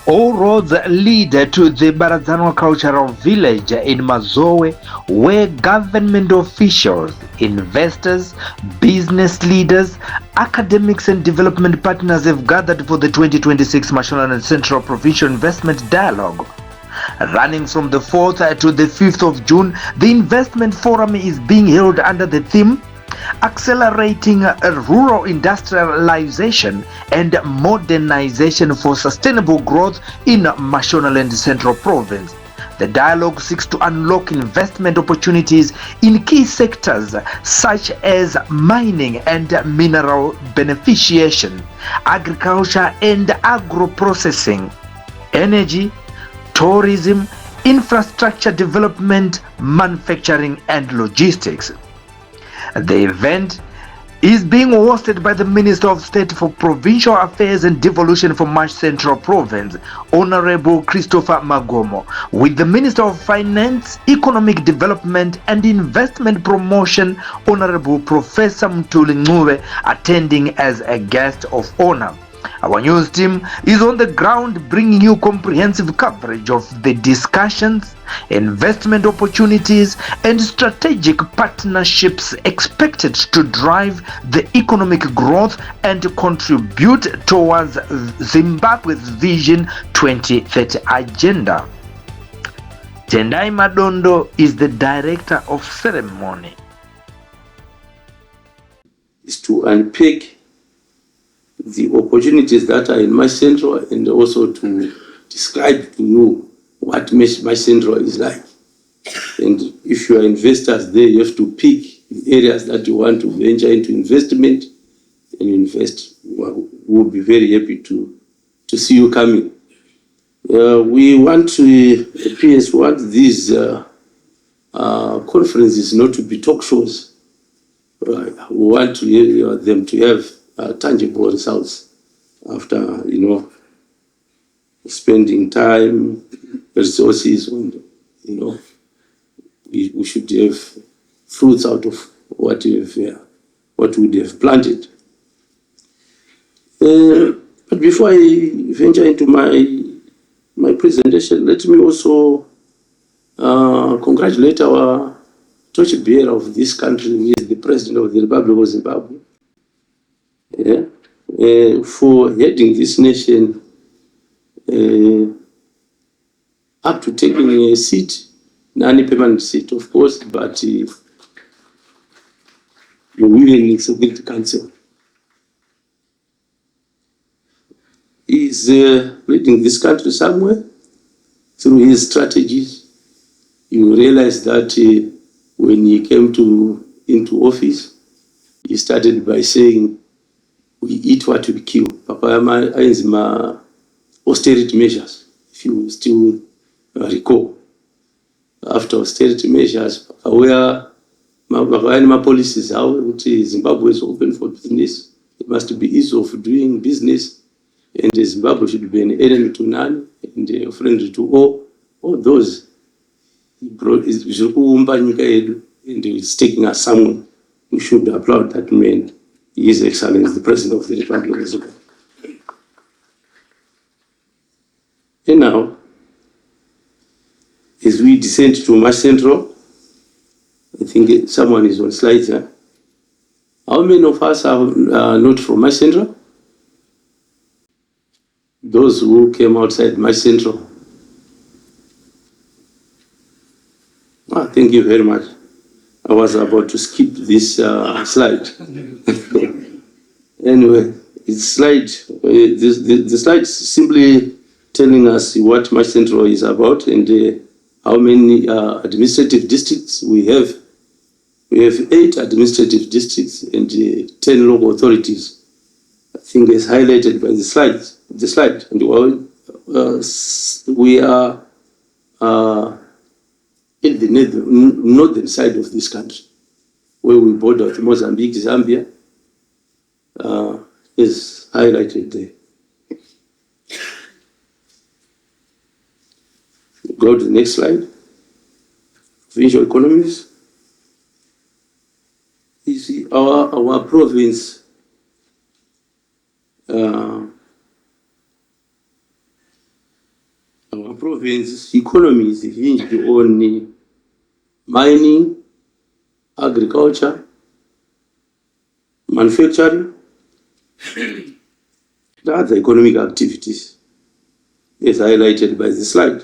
All roads lead to the Baradzanwa cultural village in Mazowe, where government officials, investors, business leaders, academics and development partners have gathered for the 2026 mashonaland Central Provincial Investment Dialogue. Running from the 4th to the 5th of June, the investment forum is being held under the theme Accelerating Rural Industrialization and Modernization for Sustainable Growth in Mashonaland Central Province. The dialogue seeks to unlock investment opportunities in key sectors such as mining and mineral beneficiation, agriculture and agro-processing, energy, tourism, infrastructure development, manufacturing and logistics. The event is being hosted by the Minister of State for Provincial Affairs and Devolution for Mash Central Province, Honorable Christopher Magomo, with the Minister of Finance, Economic Development and Investment Promotion, Honorable Professor Mtuli Ncube, attending as a guest of honor. Our news team is on the ground bringing you comprehensive coverage of the discussions, investment opportunities, and strategic partnerships expected to drive the economic growth and contribute towards Zimbabwe's Vision 2030 agenda. Tendai Madondo is the director of ceremony. Is to unpick the opportunities that are in my central and also to describe to you what my central is like. And if you are investors there, you have to pick the areas that you want to venture into investment and invest. We'll be very happy to see you coming. We want to, PS, want these conferences not to be talk shows. We want to them to have tangible results after, spending time, resources, and, we should have fruits out of what we have planted. But before I venture into my presentation, let me also congratulate our torchbearer of this country, who is the President of the Republic of Zimbabwe, for heading this nation up to taking a seat, non-permanent seat, of course, but you're winning the Security Council. He's leading this country somewhere through his strategies. You realize that when he came into office, he started by saying, we eat what we kill. Papa is my austerity measures, if you still recall. After austerity measures, where my policies how Zimbabwe is open for business, it must be easy of doing business, and Zimbabwe should be an enemy to none and a friend to all those. He brought and it's taking us somewhere. We should applaud that man. His Excellency, the President of the Republic of Zimbabwe. And now, as we descend to Mash Central, I think someone is on slides here. How many of us are not from Mash Central? Those who came outside Mash Central. Thank you very much. I was about to skip this slide. Anyway, it's slide. The slide is simply telling us what Mash Central is about and how many administrative districts we have. We have 8 administrative districts and 10 local authorities. I think it's highlighted by the slide. And we are in the northern side of this country, where we border with Mozambique, Zambia, is highlighted there. Go to the next slide. Provincial economies. You see, our province Our province's economy is hinged on mining, agriculture, manufacturing, and other economic activities, as highlighted by the slide.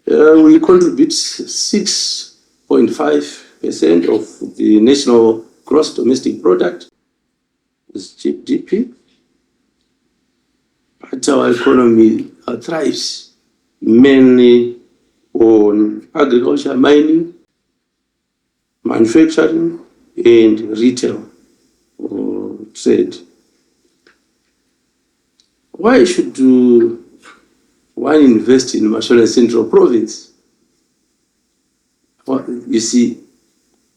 We contribute 6.5% of the national gross domestic product, as GDP. But our economy thrives mainly on agriculture, mining, manufacturing, and retail or trade. Why should one invest in Mashonaland Central Province? Well, you see,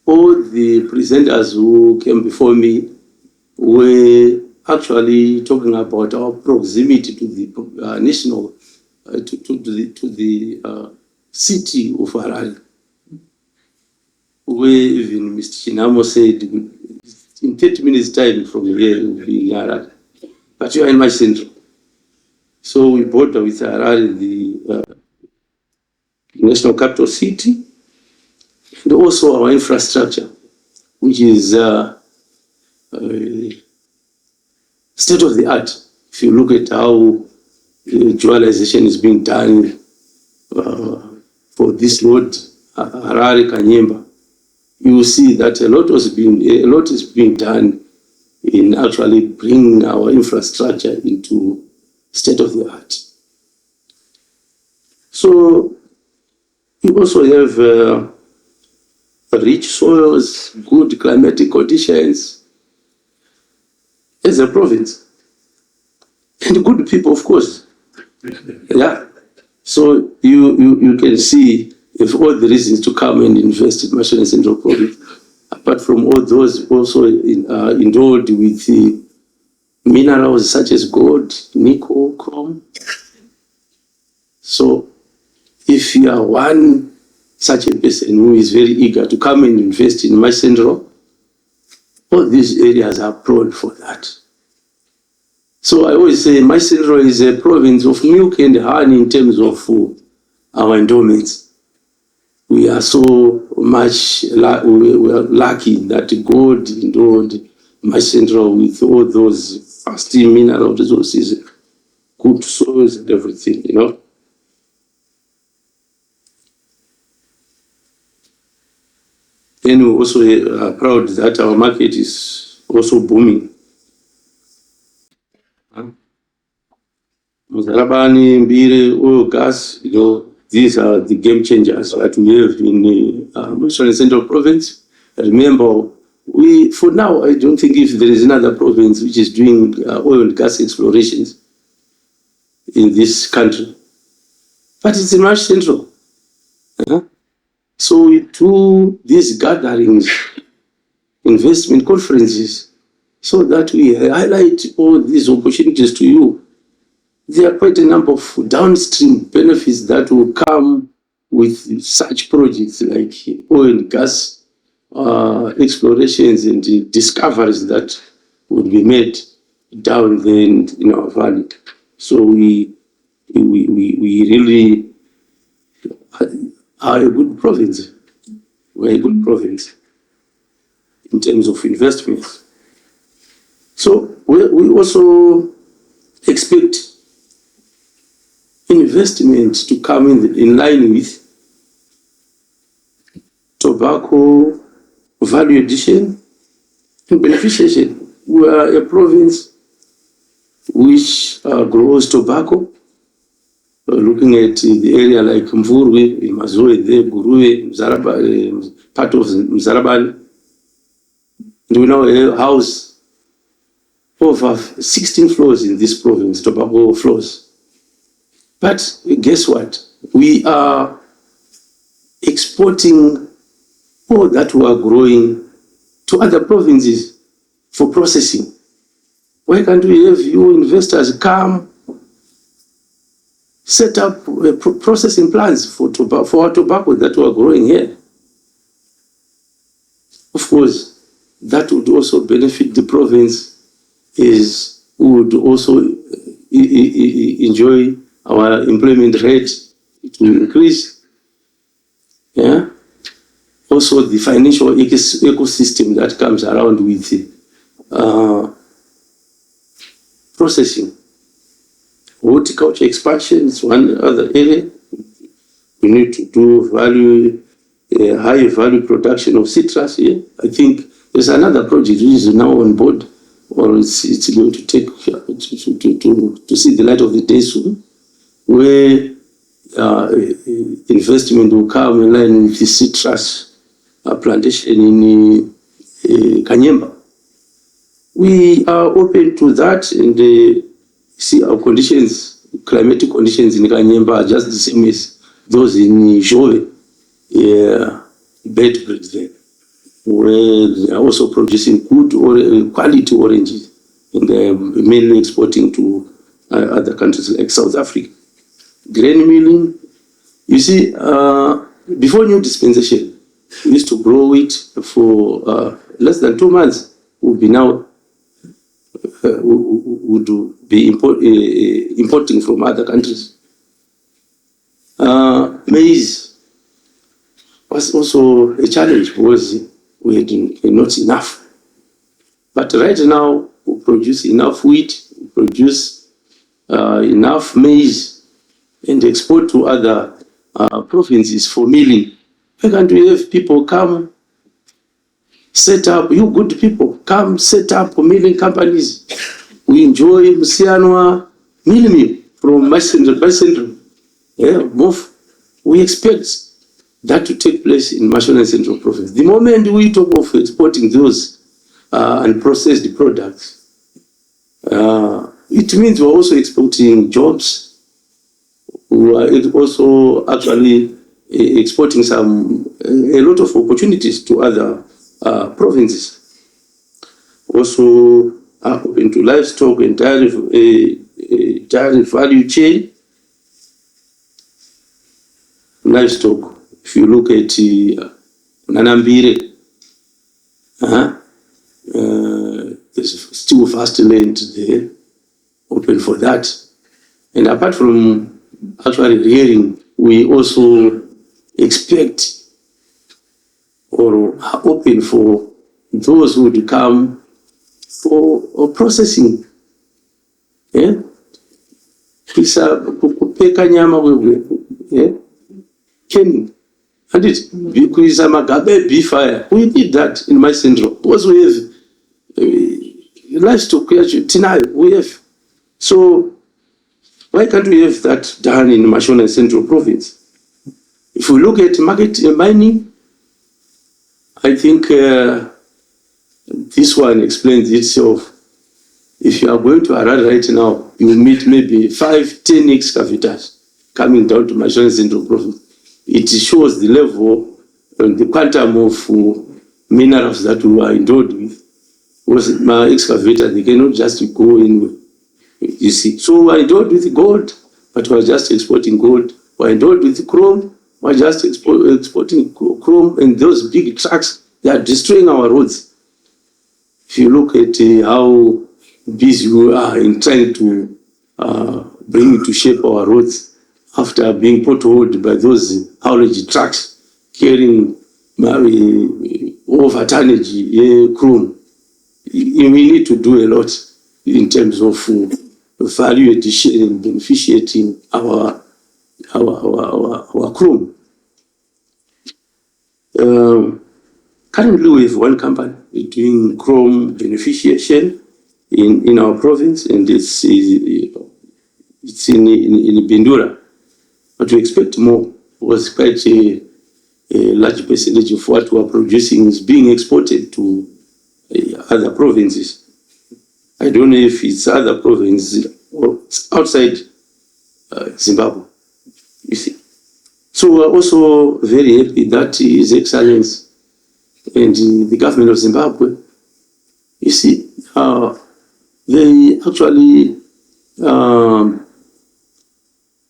all the presenters who came before me were actually talking about our proximity to the national, to the city of Harare, where even Mr. Chinamo said, in 30 minutes time from here, we'll be in Harare. But you are in my central. So we border with Harare, the national capital city, and also our infrastructure, which is state of the art. If you look at how dualization is being done for this road, Harare Kanyemba, you will see that a lot is being done in actually bringing our infrastructure into state of the art. So we also have rich soils, good climatic conditions as a province, and good people, of course. Yeah. So you can see if all the reasons to come and invest in Mashonaland Central Province. Apart from all those, also endowed with minerals such as gold, nickel, chrome. So if you are one such a person who is very eager to come and invest in my central, all these areas are prone for that. So I always say my central is a province of milk and honey in terms of our endowments. We are so much we are lucky that God endowed my central with all those vast mineral resources, good soils and everything, you know. Then we also are proud that our market is also booming. Muzarabani, Mbire, oil, gas, you know, these are the game changers that we have in Mashonaland Central Province. Remember, for now, I don't think if there is another province which is doing oil and gas explorations in this country. But it's in Mashonaland Central. So we do these gatherings, investment conferences, so that we highlight all these opportunities to you. There are quite a number of downstream benefits that will come with such projects like oil and gas explorations and discoveries that would be made down there in our valley. So we really are a good province. We're a good province in terms of investments. So we also expect investment to come in line with tobacco value addition and beneficiation. We are a province which grows tobacco. Looking at the area like Mvurwe, Mazoe, Guruwe, part of Mzarabani, and we now house over 16 floors in this province, tobacco floors. But guess what? We are exporting all that we are growing to other provinces for processing. Why can't we have you investors come, set up processing plants for our tobacco that we are growing here? Of course, that would also benefit the province, is would also enjoy our employment rate, it will increase. Yeah. Also, the financial ecosystem that comes around with processing. Horticulture expansion is one other area. We need to do high value production of citrus here. I think there's another project which is now on board, or it's going to take to see the light of the day soon, where investment will come in line with the citrus plantation in Kanyemba. We are open to that, and see our conditions, climatic conditions in Kanyemba are just the same as those in Jove, bedbred there, where they are also producing good quality oranges, and they're mainly exporting to other countries like South Africa. Grain milling, you see, before new dispensation, we used to grow it for less than 2 months. Would be now would be importing from other countries. Maize was also a challenge because we had not enough. But right now, we produce enough wheat, we produce enough maize, and export to other provinces for milling. Why can't we have people come, set up, you good people, come set up milling companies? We enjoy Musianwa milling from my central. Yeah, move. We expect that to take place in mashonaland Central Province. The moment we talk of exporting those unprocessed products, it means we're also exporting jobs. We are also actually exporting a lot of opportunities to other provinces. Also open to livestock and dairy value chain. Livestock, if you look at Nanambire, there's still vast land there, open for that. And apart from actually rearing, we also expect or are open for those who would come for processing. Yeah? Kenny, and it because Magabe beef fire. We did that in my syndrome because we have livestock tonight. We have, so why can't we have that done in mashonaland Central Province? If we look at market mining, I think this one explains itself. If you are going to Harare right now, you will meet maybe 5-10 excavators coming down to mashonaland Central Province. It shows the level and the quantum of minerals that we are endowed with. Because my excavator, they cannot just go in. You see, so we are endowed with gold, but we are just exporting gold. We are endowed with chrome, we are just exporting chrome, and those big trucks, they are destroying our roads. If you look at how busy we are in trying to bring to shape our roads, after being potholed by those haulage trucks carrying over tonnage chrome. We need to do a lot in terms of value addition and beneficiating our chrome. Currently, we have one company doing chrome beneficiation in our province, and it's in Bindura. But we expect more, because quite a large percentage of what we are producing is being exported to other provinces. I don't know if it's other provinces or outside Zimbabwe, you see. So we're also very happy that His Excellency and the government of Zimbabwe, you see, they actually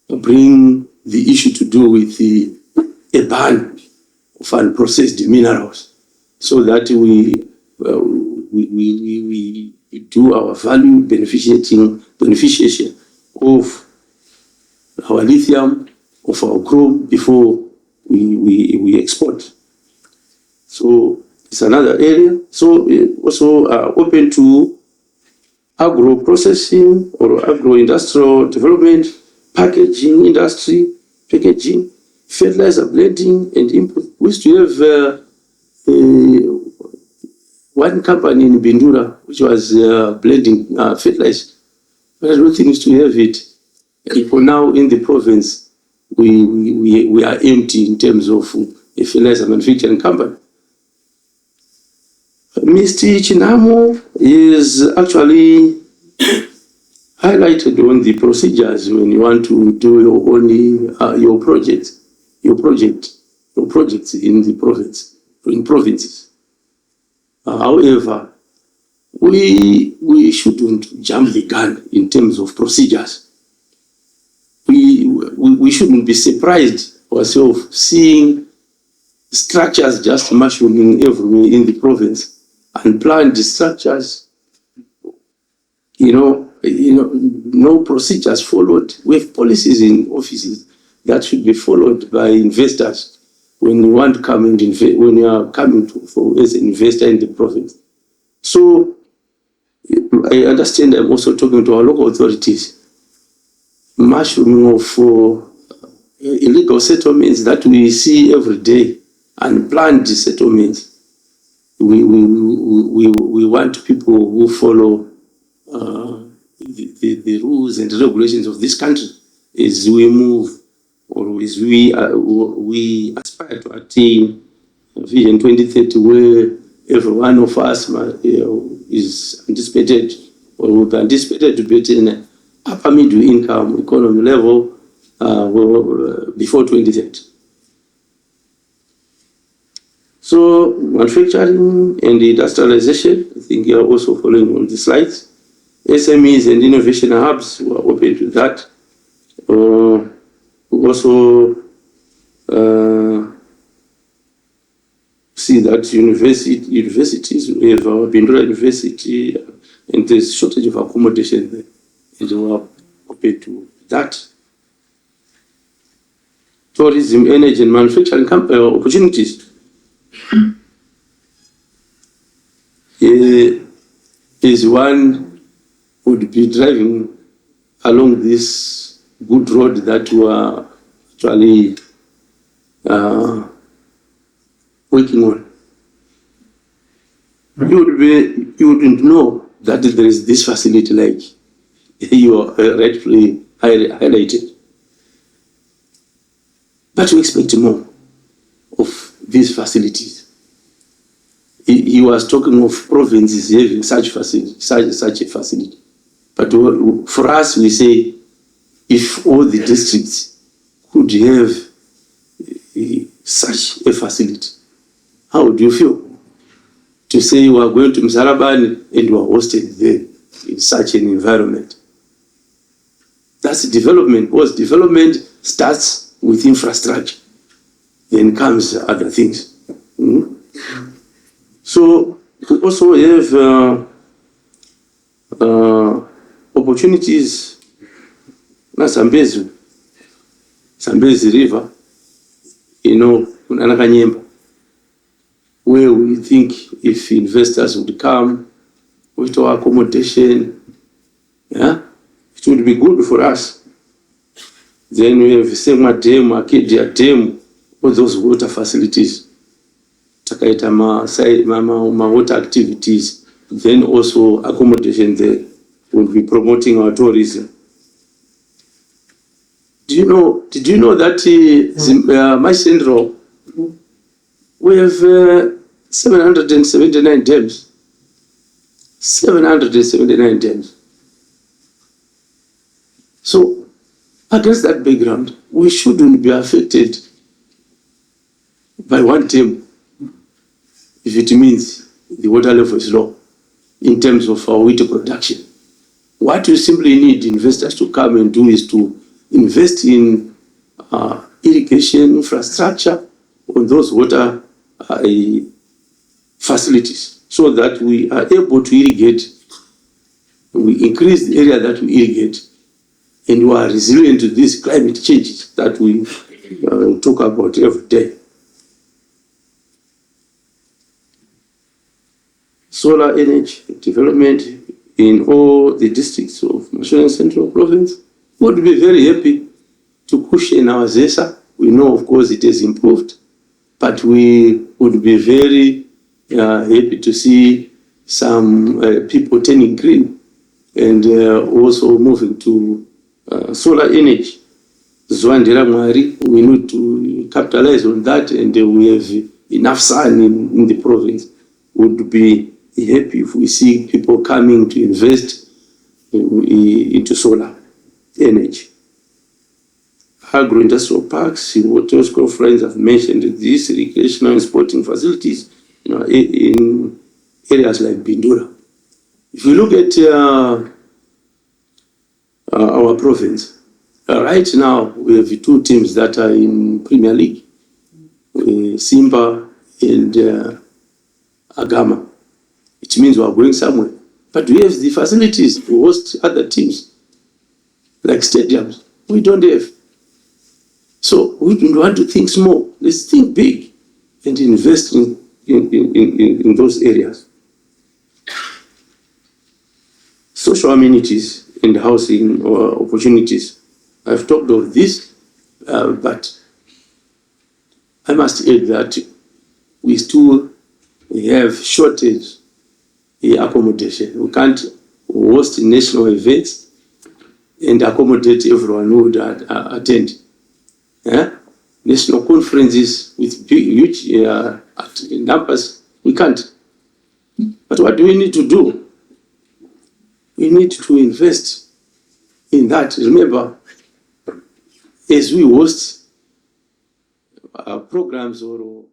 bring the issue to do with a ban of unprocessed minerals, so that we do our value beneficiation of our lithium, of our chrome before we export. So it's another area. So we also are open to agro processing or agro industrial development, packaging industry, packaging, fertilizer blending and import. We used to have one company in Bindura which was blending fertilizer, but I don't think we used to have it. And for now in the province, we are empty in terms of a fertilizer manufacturing company. Mr. Chinamo is actually highlighted on the procedures when you want to do your own your projects in the province, in provinces. However, we shouldn't jump the gun in terms of procedures. We shouldn't be surprised ourselves seeing structures just mushrooming everywhere in the province, unplanned structures, no procedures followed. We have policies in offices that should be followed by investors when you want to come and invest, when you are coming as an investor in the province. So I understand I'm also talking to our local authorities. Mushrooming of illegal settlements that we see every day, unplanned settlements. We want people who follow the rules and regulations of this country as we move, or as we aspire to attain Vision 2030, where every one of us is anticipated, or will be anticipated to be in an upper middle income economy level before 2030. So manufacturing and industrialization, I think you are also following on the slides. SMEs and innovation hubs, we are open to that. We also see that universities, we have our Bindura University, and there's shortage of accommodation there, and we are open to that. Tourism, energy, and manufacturing opportunities. Is one would be driving along this good road that we are actually working on. You wouldn't know that there is this facility like you are rightfully highlighted. But we expect more of these facilities. He was talking of provinces having such a facility. But for us, we say, if all the districts could have such a facility, how would you feel? To say you are going to Mzalabani and you are hosted there in such an environment. That's development, because development starts with infrastructure, then comes other things. So we also have opportunities na Zambezi River, Kunanakanyemba, where we think if investors would come with our accommodation, it would be good for us. Then we have Sema Dam, Acadia Dam, all those water facilities. Takaita ma water activities, then also accommodation there. We'll be promoting our tourism. Did you know that my central, we have 779 dams. 779 dams. So, against that background, we shouldn't be affected by one dam if it means the water level is low in terms of our wheat production. What we simply need investors to come and do is to invest in irrigation infrastructure on those water facilities, so that we are able to irrigate, we increase the area that we irrigate, and who are resilient to these climate changes that we talk about every day. Solar energy development in all the districts of Mashonaland Central Province would be very happy to cushion our ZESA. We know, of course, it has improved, but we would be very happy to see some people turning green and also moving to solar energy. Zwandira Mwari, we need to capitalize on that, and we have enough sun in the province. Would be happy if we see people coming to invest into solar energy. Agro-industrial parks, what those friends have mentioned, these recreational and sporting facilities, in areas like Bindura. If you look at our province, right now we have two teams that are in Premier League, Simba and Agama. It means we are going somewhere. But we have the facilities to host other teams, like stadiums. We don't have. So we don't want to think small. Let's think big and invest in those areas. Social amenities and housing or opportunities. I've talked of this, but I must add that we still have shortage accommodation. We can't host national events and accommodate everyone who would attend. National conferences with huge numbers, we can't. But what do we need to do? We need to invest in that. Remember, as we host programs or